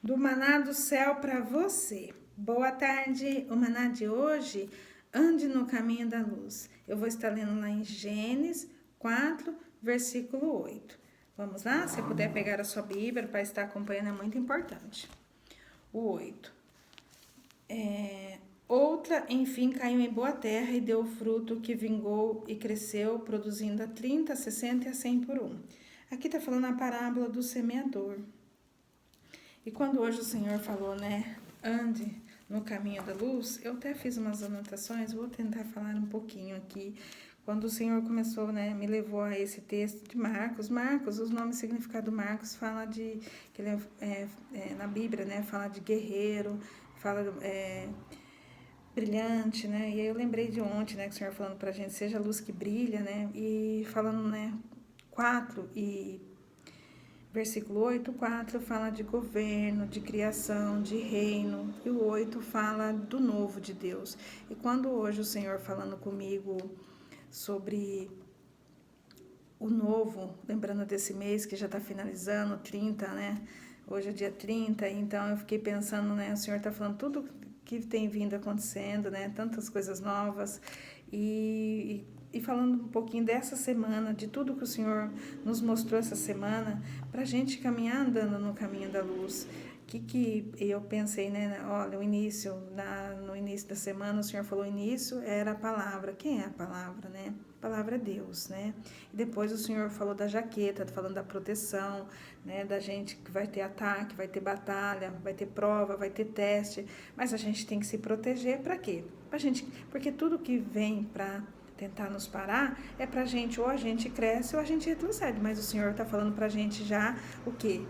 Do maná do céu para você. Boa tarde, o maná de hoje, ande no caminho da luz. Eu vou estar lendo lá em Gênesis 4, versículo 8. Vamos lá? Se puder pegar a sua Bíblia para estar acompanhando, é muito importante. O 8. Outra, enfim, caiu em boa terra e deu fruto que vingou e cresceu, produzindo a 30, a 60 e a 100 por um. Aqui está falando a parábola do semeador. E quando hoje o Senhor falou, né, ande no caminho da luz, eu até fiz umas anotações, vou tentar falar um pouquinho aqui. Quando o Senhor começou, né, me levou a esse texto de Marcos. Marcos, os nomes e significado Marcos fala de, que ele na Bíblia, né, fala de guerreiro, fala brilhante, né, e aí eu lembrei de ontem, né, que o Senhor falando pra gente, seja a luz que brilha, né, e falando, né, 4 e versículo 8, 4 fala de governo, de criação, de reino, e o 8 fala do novo de Deus. E quando hoje o Senhor falando comigo sobre o novo, lembrando desse mês que já está finalizando, 30, né? Hoje é dia 30, então eu fiquei pensando, né? O Senhor está falando tudo que tem vindo acontecendo, né? Tantas coisas novas e falando um pouquinho dessa semana, de tudo que o Senhor nos mostrou essa semana, para a gente caminhar andando no caminho da luz. Que eu pensei, né? Olha, no início da semana, o Senhor falou: o início era a palavra. Quem é a palavra, né? A palavra é Deus, né? E depois o Senhor falou da jaqueta, falando da proteção, né? Da gente que vai ter ataque, vai ter batalha, vai ter prova, vai ter teste, mas a gente tem que se proteger para quê? Porque tudo que vem para tentar nos parar é pra gente, ou a gente cresce ou a gente retrocede, mas o Senhor tá falando pra gente já o quê?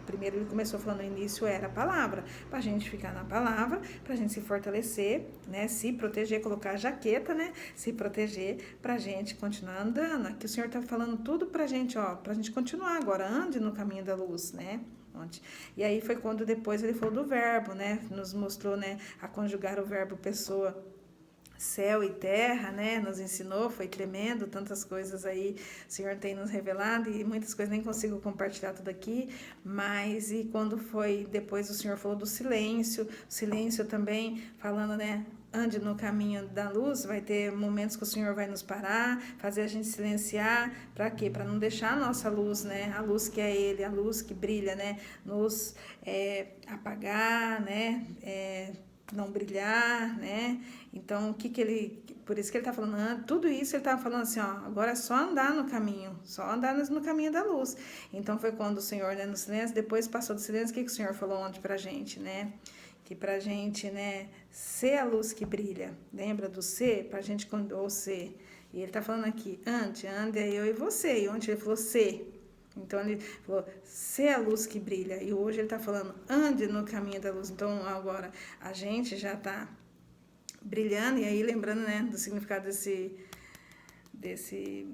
Primeiro ele começou falando no início era a palavra, pra gente ficar na palavra, pra gente se fortalecer, né, se proteger, colocar a jaqueta, né, se proteger pra gente continuar andando. Aqui o Senhor tá falando tudo pra gente, ó, pra gente continuar agora, ande no caminho da luz, né. E aí foi quando depois ele falou do verbo, né, nos mostrou, né, a conjugar o verbo pessoa, céu e terra, né, nos ensinou, foi tremendo, tantas coisas aí o Senhor tem nos revelado e muitas coisas nem consigo compartilhar tudo aqui, mas e quando foi, depois o Senhor falou do silêncio também, falando, né, ande no caminho da luz, vai ter momentos que o Senhor vai nos parar, fazer a gente silenciar, para quê? Para não deixar a nossa luz, né, a luz que é Ele, a luz que brilha, né, nos apagar, né, não brilhar, né? Então, por isso que ele tá falando, tudo isso ele tava falando assim, ó, agora é só andar no caminho, só andar no caminho da luz. Então, foi quando o Senhor, né, no silêncio, depois passou do silêncio, o que o Senhor falou ontem pra gente, né? Que pra gente, né, ser a luz que brilha. Lembra do ser? Pra gente, ou ser. E ele tá falando aqui, ande é eu e você. E ontem ele falou ser. Então ele falou, ser a luz que brilha. E hoje ele está falando, ande no caminho da luz. Então agora a gente já está brilhando. E aí lembrando, né, do significado desse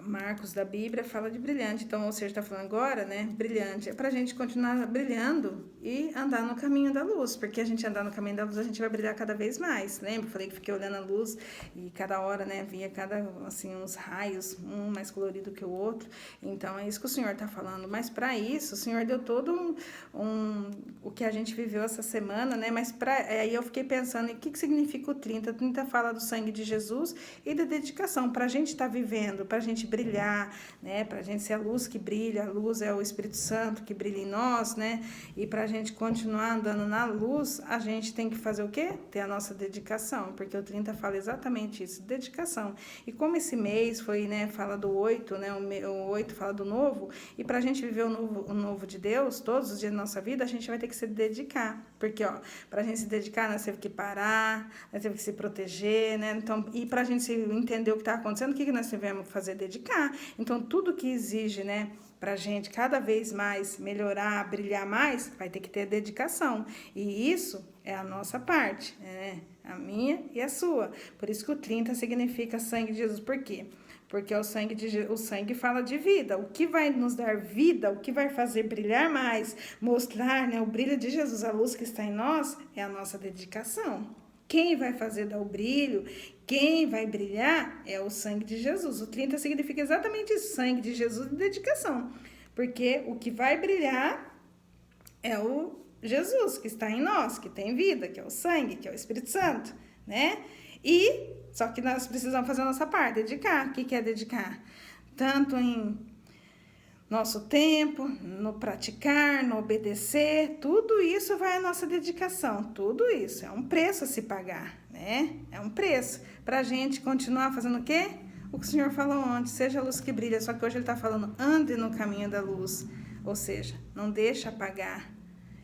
Marcos da Bíblia, fala de brilhante. Então, ou seja, está falando agora, né, brilhante. É para a gente continuar brilhando e andar no caminho da luz. Porque a gente andar no caminho da luz, a gente vai brilhar cada vez mais. Lembra? Falei que fiquei olhando a luz e cada hora, né, via assim, uns raios, um mais colorido que o outro. Então, é isso que o Senhor está falando. Mas para isso, o Senhor deu todo o que a gente viveu essa semana, né? Mas aí eu fiquei pensando, em que significa o 30? O 30 fala do sangue de Jesus e da dedicação. Para a gente estar vivendo, para a gente brilhar, né? Para a gente ser a luz que brilha, a luz é o Espírito Santo que brilha em nós, né? E para a gente continuar andando na luz, a gente tem que fazer o quê? Ter a nossa dedicação, porque o 30 fala exatamente isso, dedicação. E como esse mês foi, né? Fala do 8, né? O 8 fala do novo, e para a gente viver o novo de Deus, todos os dias da nossa vida, a gente vai ter que se dedicar, porque, ó, para a gente se dedicar, nós temos que parar, nós temos que se proteger, né? Então, e para a gente entender o que está acontecendo, o que nós devemos fazer? Dedicar. Então, tudo que exige, né, para a gente cada vez mais melhorar, brilhar mais, vai ter que ter dedicação. E isso é a nossa parte, né? A minha e a sua. Por isso que o 30 significa sangue de Jesus. Por quê? Porque o sangue fala de vida. O que vai nos dar vida, o que vai fazer brilhar mais, mostrar, né, o brilho de Jesus, a luz que está em nós, é a nossa dedicação. Quem vai fazer dar o brilho, quem vai brilhar é o sangue de Jesus. O 30 significa exatamente isso, sangue de Jesus e dedicação. Porque o que vai brilhar é o Jesus, que está em nós, que tem vida, que é o sangue, que é o Espírito Santo, né? Só que nós precisamos fazer a nossa parte, dedicar. O que é dedicar? Tanto em nosso tempo, no praticar, no obedecer, tudo isso vai a nossa dedicação, tudo isso é um preço a se pagar, né? É um preço para a gente continuar fazendo o quê? O que o Senhor falou ontem, seja a luz que brilha, só que hoje ele está falando, ande no caminho da luz, ou seja, não deixa apagar.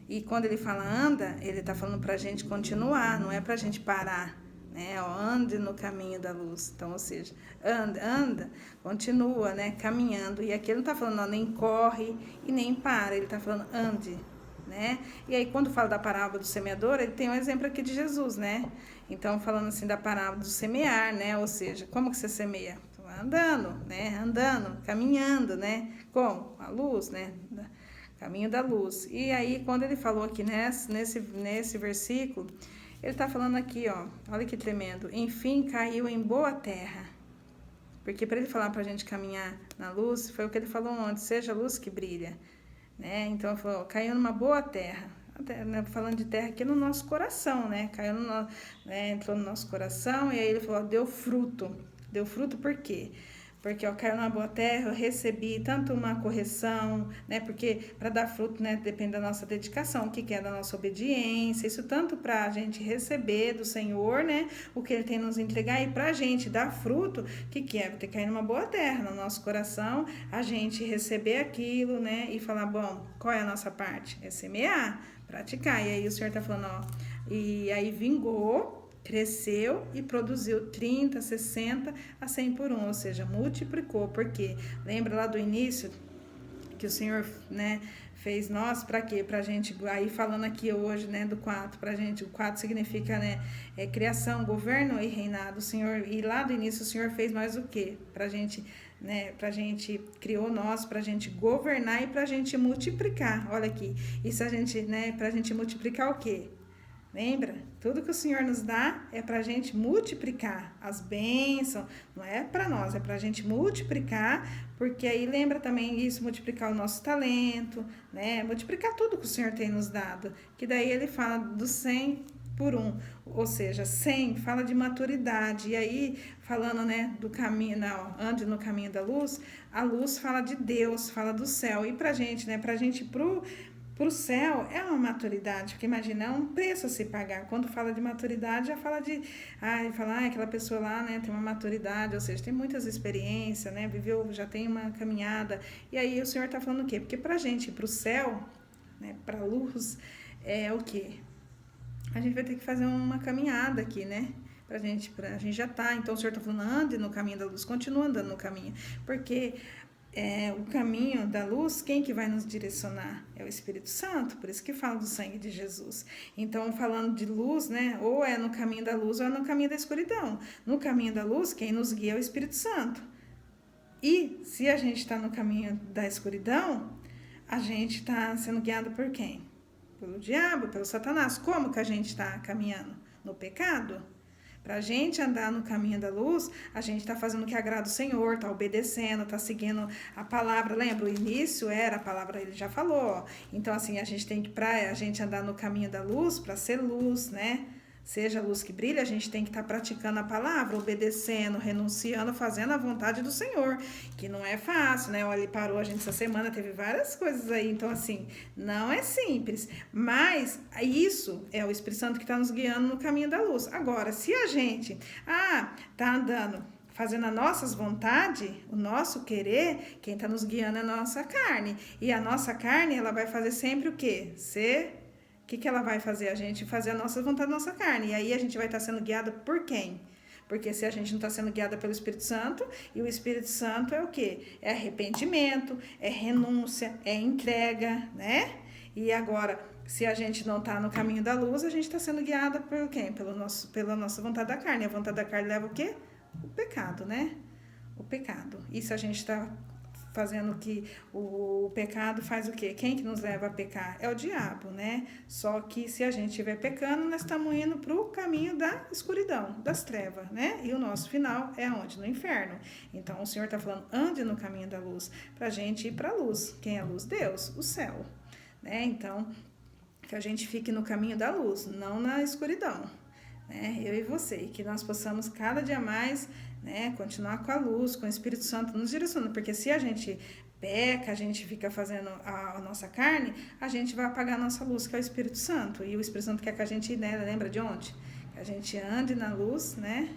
E quando ele fala anda, ele está falando para a gente continuar, não é para a gente parar. Né? Ande no caminho da luz. Então, ou seja, anda, continua, né? Caminhando. E aqui ele não está falando, não, nem corre e nem para. Ele está falando, ande, né? E aí, quando fala da parábola do semeador, ele tem um exemplo aqui de Jesus, né? Então, falando assim da parábola do semear, né? Ou seja, como que você semeia? Andando, né? Andando, caminhando, né? Com a luz, né? Caminho da luz. E aí, quando ele falou aqui nesse versículo, ele está falando aqui, ó, olha que tremendo. Enfim, caiu em boa terra. Porque para ele falar para a gente caminhar na luz, foi o que ele falou ontem, seja a luz que brilha. Né? Então, ele falou, caiu numa boa terra. Até, né, falando de terra aqui no nosso coração, né? Caiu entrou no nosso coração e aí ele falou, deu fruto. Deu fruto por quê? Porque caiu numa boa terra, eu recebi tanto uma correção, né? Porque para dar fruto, né, depende da nossa dedicação, o que é da nossa obediência, isso tanto para a gente receber do Senhor, né? O que Ele tem nos entregar e para a gente dar fruto, o que é? Ter cair numa boa terra no nosso coração, a gente receber aquilo, né? E falar, bom, qual é a nossa parte? É semear, praticar. E aí o Senhor está falando, ó, e aí vingou, cresceu e produziu 30, 60 a 100 por 1, ou seja, multiplicou, porque lembra lá do início que o Senhor, né, fez nós para quê? Para a gente, aí falando aqui hoje, né, do 4, para a gente, o 4 significa, né, criação, governo e reinado, o Senhor, e lá do início o Senhor fez nós o quê? Para a gente, né, pra gente, criou nós pra gente governar e pra gente multiplicar, olha aqui, e se a gente, né, pra gente multiplicar o quê? Lembra? Tudo que o Senhor nos dá é para a gente multiplicar as bênçãos, não é para nós, é para a gente multiplicar, porque aí lembra também isso, multiplicar o nosso talento, né? Multiplicar tudo que o Senhor tem nos dado, que daí ele fala do 100 por 1, ou seja, 100 fala de maturidade, e aí falando, né, do caminho, não, ande no caminho da luz, a luz fala de Deus, fala do céu, e pra gente, né, pra gente pro céu é uma maturidade, porque imagina, é um preço a se pagar. Quando fala de maturidade, já fala de, aquela pessoa lá, né, tem uma maturidade, ou seja, tem muitas experiências, né, viveu, já tem uma caminhada. E aí o Senhor está falando o quê? Porque pra gente ir pro céu, né, pra luz, é o quê? A gente vai ter que fazer uma caminhada aqui, né? Pra gente já tá. Então o Senhor está falando, ande no caminho da luz, continua andando no caminho, porque o caminho da luz, quem que vai nos direcionar? É o Espírito Santo, por isso que fala do sangue de Jesus. Então, falando de luz, né? Ou é no caminho da luz ou é no caminho da escuridão. No caminho da luz, quem nos guia é o Espírito Santo. E se a gente está no caminho da escuridão, a gente está sendo guiado por quem? Pelo diabo, pelo Satanás. Como que a gente está caminhando? No pecado? Para a gente andar no caminho da luz, a gente está fazendo o que agrada o Senhor, está obedecendo, está seguindo a palavra. Lembra, o início era a palavra, ele já falou. Ó. Então, assim, a gente tem que, para a gente andar no caminho da luz, para ser luz, né? Seja a luz que brilha, a gente tem que estar praticando a palavra, obedecendo, renunciando, fazendo a vontade do Senhor, que não é fácil, né? Olha, ele parou a gente essa semana, teve várias coisas aí, então assim, não é simples, mas isso é o Espírito Santo que está nos guiando no caminho da luz. Agora, se a gente, tá andando fazendo as nossas vontades, o nosso querer, quem está nos guiando é a nossa carne, e a nossa carne, ela vai fazer sempre o quê? O que ela vai fazer? A gente fazer a nossa vontade da nossa carne. E aí a gente vai estar sendo guiada por quem? Porque se a gente não está sendo guiada pelo Espírito Santo, e o Espírito Santo é o quê? É arrependimento, é renúncia, é entrega, né? E agora, se a gente não está no caminho da luz, a gente está sendo guiada por quem? Pela nossa vontade da carne. A vontade da carne leva o quê? O pecado, né? O pecado. E se a gente está fazendo que o pecado faz o quê? Quem que nos leva a pecar? É o diabo, né? Só que se a gente estiver pecando, nós estamos indo para o caminho da escuridão, das trevas, né? E o nosso final é onde? No inferno. Então, o Senhor está falando, ande no caminho da luz, para a gente ir para a luz. Quem é a luz? Deus, o céu, né? Então, que a gente fique no caminho da luz, não na escuridão, né? Eu e você, e que nós possamos cada dia mais, né, continuar com a luz, com o Espírito Santo nos direcionando, porque se a gente peca, a gente fica fazendo a nossa carne, a gente vai apagar a nossa luz, que é o Espírito Santo, e o Espírito Santo quer que a gente, né, lembra de ontem? Que a gente ande na luz, né?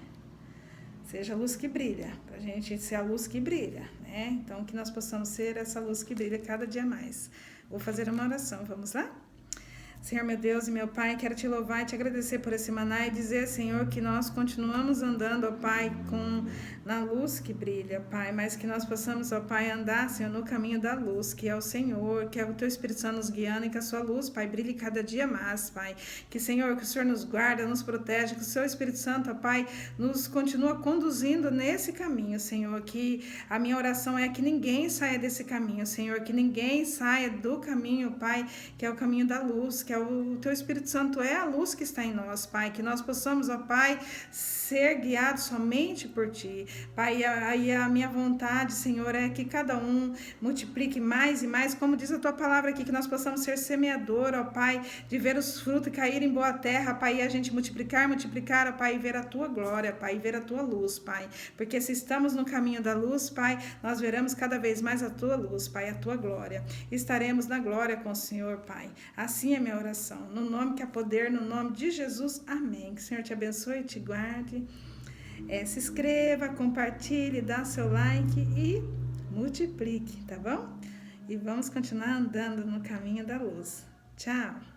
Seja a luz que brilha, para a gente ser a luz que brilha, né? Então, que nós possamos ser essa luz que brilha cada dia mais. Vou fazer uma oração, vamos lá? Senhor, meu Deus e meu Pai, quero te louvar e te agradecer por esse maná e dizer, Senhor, que nós continuamos andando, ó Pai, na luz que brilha, Pai, mas que nós possamos, ó Pai, andar, Senhor, no caminho da luz, que é o Senhor, que é o Teu Espírito Santo nos guiando e que a Sua luz, Pai, brilhe cada dia mais, Pai. Que, Senhor, que o Senhor nos guarda, nos protege, que o Seu Espírito Santo, ó Pai, nos continua conduzindo nesse caminho, Senhor, que a minha oração é que ninguém saia desse caminho, Senhor, que ninguém saia do caminho, Pai, que é o caminho da luz, que é o Teu Espírito Santo é a luz que está em nós, Pai, que nós possamos, ó Pai, ser guiados somente por Ti, Pai, e a minha vontade, Senhor, é que cada um multiplique mais e mais, como diz a Tua palavra aqui, que nós possamos ser semeador, ó Pai, de ver os frutos caírem em boa terra, Pai, e a gente multiplicar, ó Pai, e ver a Tua glória, Pai, e ver a Tua luz, Pai, porque se estamos no caminho da luz, Pai, nós veremos cada vez mais a Tua luz, Pai, a Tua glória, estaremos na glória com o Senhor, Pai, assim é minha oração, no nome que há poder, no nome de Jesus, amém. Que o Senhor te abençoe e te guarde. Se inscreva, compartilhe, dá seu like e multiplique, tá bom? E vamos continuar andando no caminho da luz. Tchau!